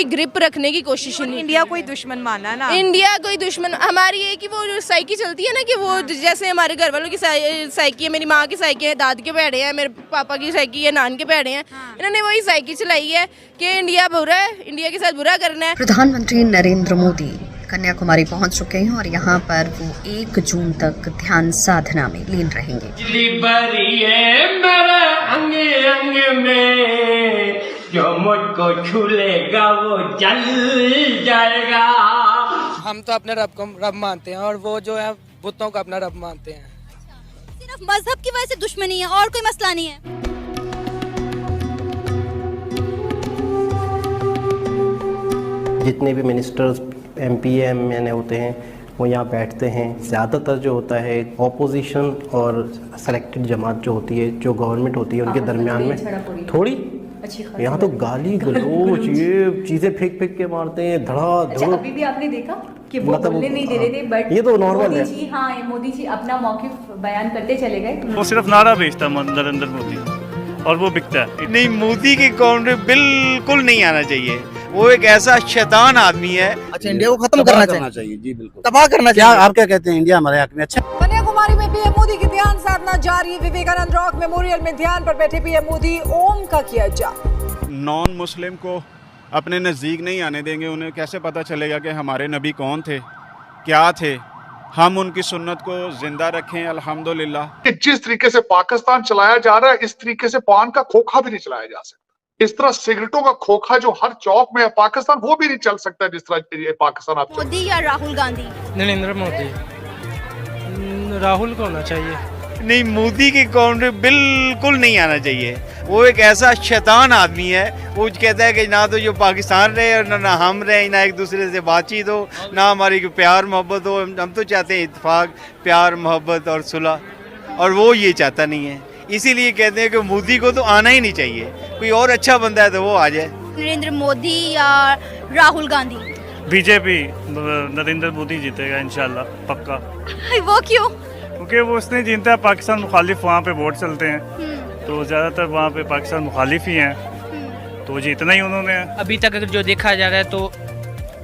कोई ग्रिप रखने की कोशिश नहीं। इंडिया कोई दुश्मन माना है ना, इंडिया कोई दुश्मन हमारी है कि वो जो साइकी चलती है ना कि वो जैसे हमारे घर वालों की साइकी है, मेरी माँ की साइकी है, दाद के भेड़े हैं, मेरे पापा की साइकी है, नान के भेड़े हैं, इन्होंने वही साइकी चलाई है कि इंडिया बुरा है, इंडिया के साथ बुरा करना है। प्रधानमंत्री नरेंद्र मोदी कन्याकुमारी पहुंच चुके हैं और यहाँ पर वो 1 जून तक ध्यान साधना में लीन रहेंगे। अंग अंग में जो मुझको छू लेगा वो जल जाएगा। हम तो अपने रब मानते हैं और वो जो है बुतों को अपना रब मानते हैं। सिर्फ मजहब की वजह से दुश्मनी है और कोई मसला नहीं है। जितने भी मिनिस्टर्स MP MN होते हैं वो यहाँ बैठते हैं। ज़्यादातर जो होता है ऑपोजिशन और सेलेक्टेड जमात जो होती है, जो गवर्नमेंट होती है, उनके दरमियान में थोड़ी यहाँ तो गाली गलोच ये चीज़ें फेंक के मारते हैं धड़ाधड़। अभी भी आपने देखा कि वो बोलने नहीं दे रहे थे, बट ये तो नॉर्मल है। जी हाँ, मोदी जी अपना मौक़िफ़ बयान करते चले गए। वो सिर्फ नारा भेजता है नरेंद्र मोदी और वो बिकता है। नहीं, मोदी की काउंटर बिल्कुल नहीं आना चाहिए, वो एक ऐसा शैतान आदमी है। अच्छा, इंडिया को खत्म करना चाहिए। जी बिल्कुल, तबाह करना चाहिए। क्या आप क्या कहते हैं, इंडिया हमारे हक में अच्छा? कन्याकुमारी में पीएम मोदी की ध्यान साधना जारी। विवेकानंद रॉक मेमोरियल में ध्यान पर बैठे पीएम मोदी ओम का किया जाप। नॉन मुस्लिम को अपने नज़दीक नहीं आने देंगे। उन्हें कैसे पता चलेगा कि हमारे नबी कौन थे, क्या थे? हम उनकी सुन्नत को जिंदा रखें अल्हम्दुलिल्लाह। जिस तरीके से पाकिस्तान चलाया जा रहा है, इस तरीके से पान का खोखा भी नहीं चलाया जा सकता। इस तरह सिगरेटों का खोखा जो हर चौक में है पाकिस्तान, वो भी नहीं चल सकता जिस तरह पाकिस्तान आप। मोदी या राहुल गांधी? नरेंद्र मोदी। राहुल को होना चाहिए। नहीं, मोदी की काउंटर बिल्कुल नहीं आना चाहिए, वो एक ऐसा शैतान आदमी है। वो कहता है कि ना तो जो पाकिस्तान रहे और ना हम रहे, ना एक दूसरे से बातचीत हो, ना हमारी प्यार मोहब्बत हो। हम तो चाहते हैं इत्तेफाक, प्यार मोहब्बत और सुलह, और वो ये चाहता नहीं है। इसीलिए कहते हैं कि मोदी को तो आना ही नहीं चाहिए, कोई और अच्छा बंदा है तो वो आ जाए। नरेंद्र मोदी या राहुल गांधी? बीजेपी, नरेंद्र मोदी जीतेगा इंशाल्लाह, पक्का। वो क्यों? क्योंकि वो उसने जीता है, पाकिस्तान मुखालिफ वहाँ पे वोट चलते हैं, तो ज़्यादातर वहाँ पे पाकिस्तान मुखालिफ ही हैं, तो जीतना ही उन्होंने है। अभी तक अगर जो देखा जा रहा है तो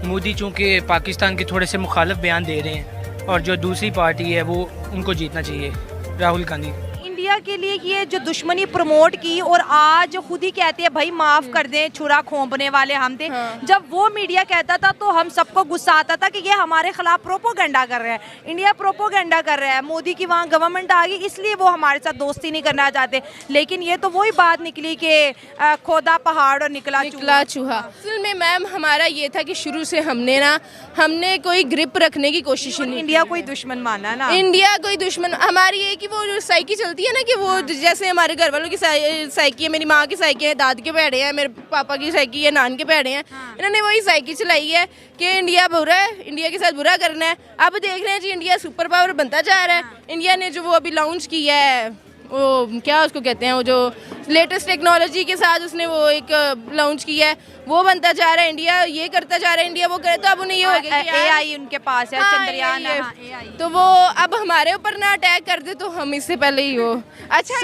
मोदी चूँकि पाकिस्तान के थोड़े से मुखालिफ बयान दे रहे हैं, और जो दूसरी पार्टी है वो उनको जीतना चाहिए, राहुल गांधी। इंडिया के लिए ये जो दुश्मनी प्रमोट की और आज खुद ही कहते हैं भाई माफ कर दें, छुरा खोपने वाले हम थे। जब वो मीडिया कहता था तो हम सबको गुस्सा आता था कि ये हमारे खिलाफ प्रोपोगंडा कर रहे हैं, इंडिया प्रोपोगंडा कर रहा है, मोदी की वहाँ गवर्नमेंट आ गई इसलिए वो हमारे साथ दोस्ती नहीं करना चाहते। लेकिन ये तो वही बात निकली कि खोदा पहाड़ और निकला चूहा। असल में मैम हमारा ये था कि शुरू से हमने कोई ग्रिप रखने की कोशिश नहीं। इंडिया कोई दुश्मन माना है ना, इंडिया कोई दुश्मन हमारी है कि वो जो साइकी चलती है ना कि वो जैसे हमारे घर वालों की साइकी है, मेरी माँ की साइकी है, दाद के भेड़े हैं, मेरे पापा की साइकी है, नान के भेड़े हैं, इन्होंने वही साइकी चलाई है कि इंडिया बुरा है, इंडिया के साथ बुरा करना है। अब देख रहे हैं जी इंडिया सुपर पावर बनता जा रहा है। इंडिया ने जो वो अभी लॉन्च किया है, वो क्या उसको कहते हैं, वो जो लेटेस्ट टेक्नोलॉजी के साथ उसने वो एक लॉन्च किया है, वो बनता जा रहा है। इंडिया ये करता जा रहा है, इंडिया वो करे, तो अब उन्हें ये हो गया AI उनके पास है, चंद्रयान, तो वो अब हमारे ऊपर ना अटैक कर दे तो हम इससे पहले ही वो अच्छा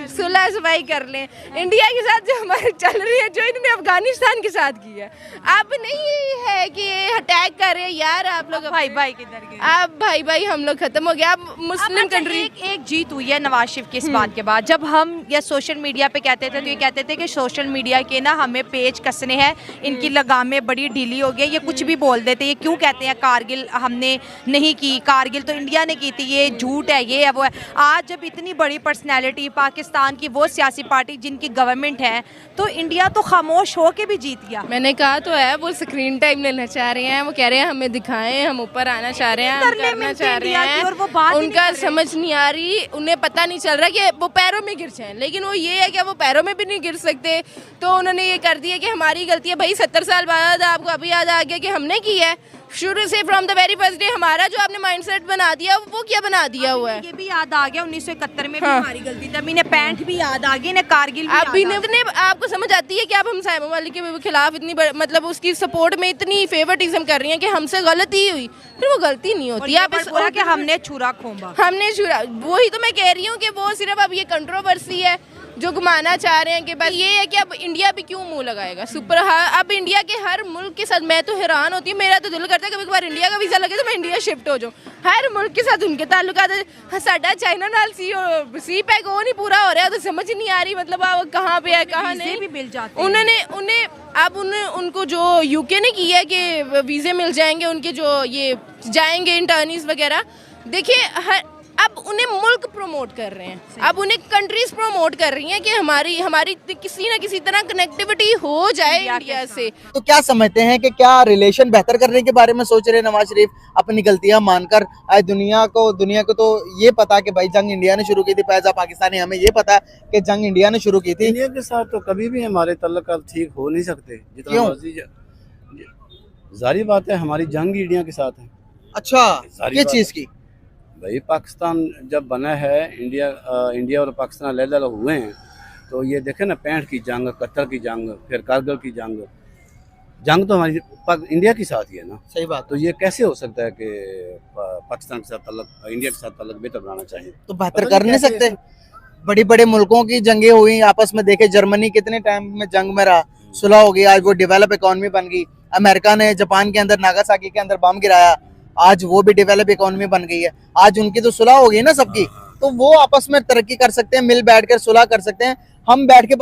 सुलह सफाई कर लें। इंडिया के साथ जो हमारे चल रही है, जो इन्होंने अफगानिस्तान के साथ किया, अब नहीं है कि अटैक कर रहे यार आप लोग, भाई भाई किधर गए, अब भाई भाई हम लोग खत्म हो गया। अब मुस्लिम कंट्री एक जीत हुई है नवाज शरीफ की इस बात के बाद। जब हम या सोशल मीडिया पे कहते थे तो ये कहते थे कि सोशल मीडिया के ना हमें पेज कसने हैं, इनकी लगामें बड़ी ढीली हो गई, ये कुछ भी बोल देते। ये क्यों कहते हैं कारगिल हमने नहीं की, कारगिल तो इंडिया ने की थी, ये झूठ है, ये है वो है। आज जब इतनी बड़ी पर्सनैलिटी पाकिस्तान की वो सियासी पार्टी जिनकी गवर्नमेंट है, तो इंडिया तो खामोश हो के भी जीत गया। मैंने कहा तो है, वो स्क्रीन टाइम लेना चाह रहे हैं, वो कह रहे हैं हमें दिखाएं, हम ऊपर आना चाह रहे हैं, हम करना चाह रहे हैं, और वो बात उनका समझ नहीं आ रही, उन्हें पता नहीं चल रहा कि वो पैरों में गिर जाएं। लेकिन वो ये है कि वो पैरों में भी नहीं गिर सकते, तो उन्होंने ये कर दिया कि हमारी गलती है। भाई 70 साल बाद आपको अभी याद आ गया कि हमने की है, शुरू से from the very first day हमारा जो आपने माइंडसेट बना दिया वो क्या बना दिया हुआ है। ये भी याद आ गया 1971 में भी हमारी गलती थी, अभी ने 65 भी याद आ गई, ने कारगिल भी अभी ने आपको समझ आती है कि आप हम साहिबा वाली के खिलाफ इतनी मतलब उसकी सपोर्ट में इतनी फेवरेटिज्म कर रही हैं कि हमसे गलती हुई, फिर वो गलती नहीं होती। आप बोला कि हमने छुरा खोंबा, हमने छुरा, वही तो मैं कह रही हूँ कि वो सिर्फ अब ये कंट्रोवर्सी है, जो घुमाना चाह रहे हैं कि बस ये है कि अब इंडिया भी क्यों मुंह लगाएगा अब इंडिया के हर मुल्क के साथ मैं तो हैरान होती हूँ। मेरा तो दिल करता है कभी कभार इंडिया का वीज़ा लगे तो मैं इंडिया शिफ्ट हो जाऊँ। हर मुल्क के साथ उनके ताल्लुकात है, साडा चाइना नाल सी पैक वो नहीं पूरा हो रहा, तो समझ नहीं आ रही मतलब अब कहाँ पे है कहाँ नहीं। भी मिल जाते हैं। उनको जो यूके ने किया है कि वीज़े मिल जाएंगे उनके जो ये जाएंगे इंटर्नीज वगैरह। देखिए अब उन्हें मुल्क प्रमोट कर रहे हैं, अब उन्हें कंट्रीज प्रमोट कर रही हैं कि हमारी किसी ना किसी तरह कनेक्टिविटी हो जाए इंडिया से। तो क्या समझते हैं कि क्या रिलेशन बेहतर करने के बारे में सोच रहे हैं नवाज शरीफ अपनी गलतियां मानकर? आज दुनिया को तो ये पता कि भाई जंग इंडिया ने शुरू की थी, पैसा पाकिस्तानी, हमें ये पता कि जंग इंडिया ने शुरू की थी। इंडिया के साथ तो कभी भी हमारे ताल्लुकात ठीक हो नहीं सकते, जितना मर्जी। जारी बात है हमारी जंग इंडिया के साथ है। अच्छा, ये चीज की भाई पाकिस्तान जब बना है, इंडिया और पाकिस्तान अलग हुए हैं, तो ये देखे ना 65 की जंग, 71 की जंग, फिर कारगिल की जंग तो हमारी इंडिया के साथ ही है ना। सही बात। तो ये कैसे हो सकता है कि पाकिस्तान के साथ ताल्लुक, इंडिया के साथ ताल्लुक बेहतर बनाना चाहिए? तो बेहतर कर नहीं सकते? बड़ी बड़े मुल्कों की जंगें हुई आपस में, देखे जर्मनी कितने टाइम में जंग में रहा, सुलह हो गई, आज वो डेवलप इकोनॉमी बन गई। अमेरिका ने जापान के अंदर नागासाकी के अंदर बम गिराया, आज वो भी डेवलप इकोनॉमी बन गई है। आज उनकी तो सुलह हो गई ना सबकी, तो वो आपस में तरक्की कर सकते हैं, मिल बैठ कर सुलह कर सकते हैं। हम बैठ के